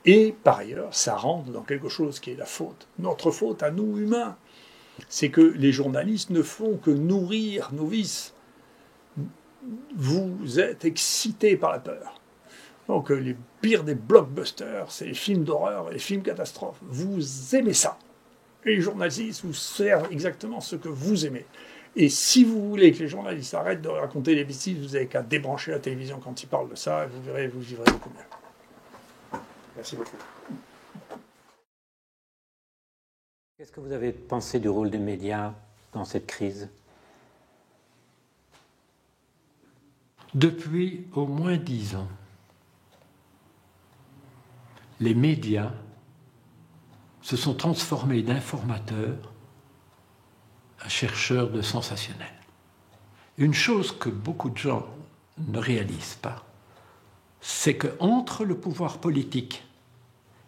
Et par ailleurs, ça rentre dans quelque chose qui est la faute. Notre faute à nous, humains. C'est que les journalistes ne font que nourrir nos vices. Vous êtes excités par la peur. Donc les pires des blockbusters, c'est les films d'horreur et les films catastrophes. Vous aimez ça. Et les journalistes vous servent exactement ce que vous aimez. Et si vous voulez que les journalistes arrêtent de raconter des bêtises, vous n'avez qu'à débrancher la télévision quand ils parlent de ça, et vous verrez, vous vivrez beaucoup mieux. Merci beaucoup. Qu'est-ce que vous avez pensé du rôle des médias dans cette crise ? Depuis au moins 10 ans, les médias se sont transformés d'informateurs à chercheurs de sensationnels. Une chose que beaucoup de gens ne réalisent pas, c'est qu'entre le pouvoir politique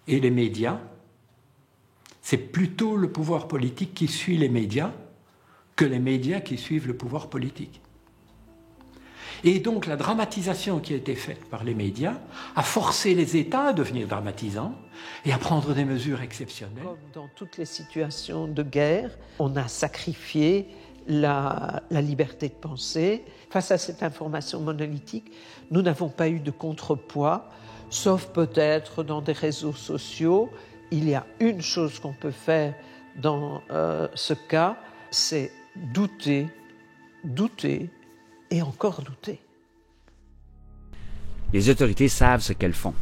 et les médias, c'est plutôt le pouvoir politique qui suit les médias que les médias qui suivent le pouvoir politique. Et donc la dramatisation qui a été faite par les médias a forcé les États à devenir dramatisants et à prendre des mesures exceptionnelles. Comme dans toutes les situations de guerre, on a sacrifié la liberté de penser. Face à cette information monolithique, nous n'avons pas eu de contrepoids, sauf peut-être dans des réseaux sociaux. Il y a une chose qu'on peut faire dans ce cas, c'est douter et encore douter. Les autorités savent ce qu'elles font.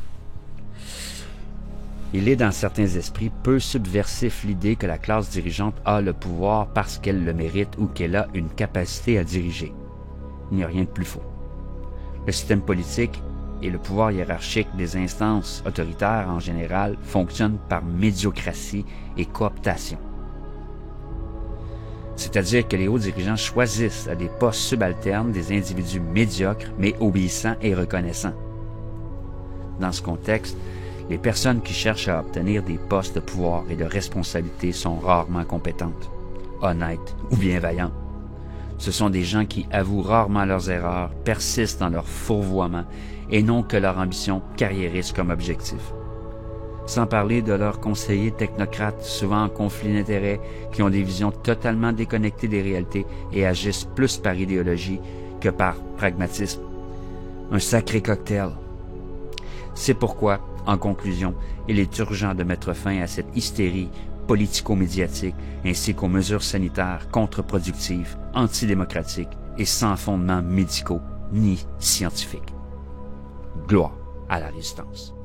Il est dans certains esprits peu subversif l'idée que la classe dirigeante a le pouvoir parce qu'elle le mérite ou qu'elle a une capacité à diriger. Il n'y a rien de plus faux. Le système politique et le pouvoir hiérarchique des instances autoritaires en général fonctionnent par médiocratie et cooptation. C'est-à-dire que les hauts dirigeants choisissent à des postes subalternes des individus médiocres mais obéissants et reconnaissants. Dans ce contexte, les personnes qui cherchent à obtenir des postes de pouvoir et de responsabilité sont rarement compétentes, honnêtes ou bienveillantes. Ce sont des gens qui avouent rarement leurs erreurs, persistent dans leur fourvoiement et n'ont que leur ambition carriériste comme objectif. Sans parler de leurs conseillers technocrates, souvent en conflit d'intérêts, qui ont des visions totalement déconnectées des réalités et agissent plus par idéologie que par pragmatisme. Un sacré cocktail. C'est pourquoi, en conclusion, il est urgent de mettre fin à cette hystérie politico-médiatique ainsi qu'aux mesures sanitaires contre-productives, antidémocratiques et sans fondements médicaux ni scientifiques. Gloire à la résistance.